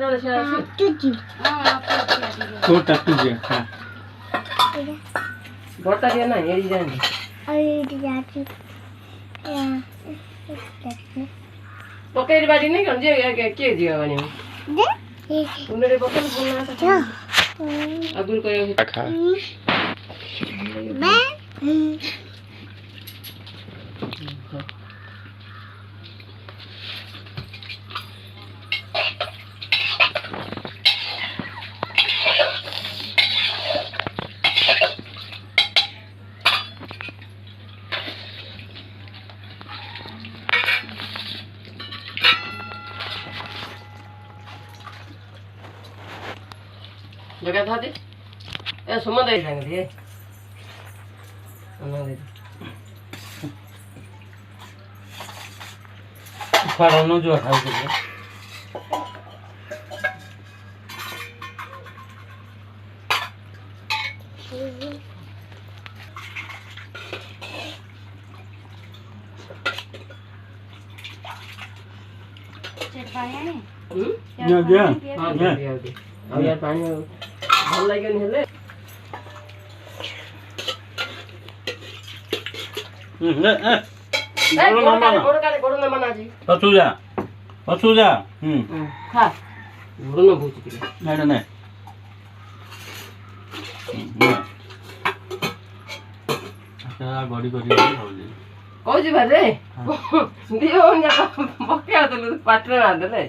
जाने से तुझी तो टट्टू खा भर्ता दिए ना ये जाने अरे जाती पकड़ी बाजी नहीं कर जे के दिया बने दे उन्होंने पकड़ बोलना था अब्दुल को खा मैं जगह था दे ए सुमन दे देंगे दे फरोनो जो है के या गया हां दिया दे अब यार पानी भल लागन हेले गोड़ ना मना जी पछू जा खा गोड़ ना भूच के नहीं नहीं अच्छा गड़ी गड़ी होली कौजी भरे दियो न्या बक्या तो पाटरे ना देले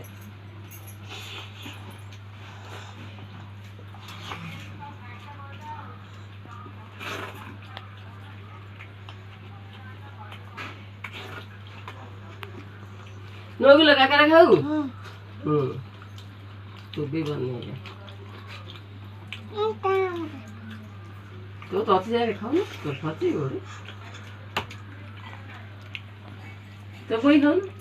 नोगी लगा कर खाऊ तो भी बनने है तो अच्छे जाके खाओ ना तो फटी हो रे तो कोई खाओ ना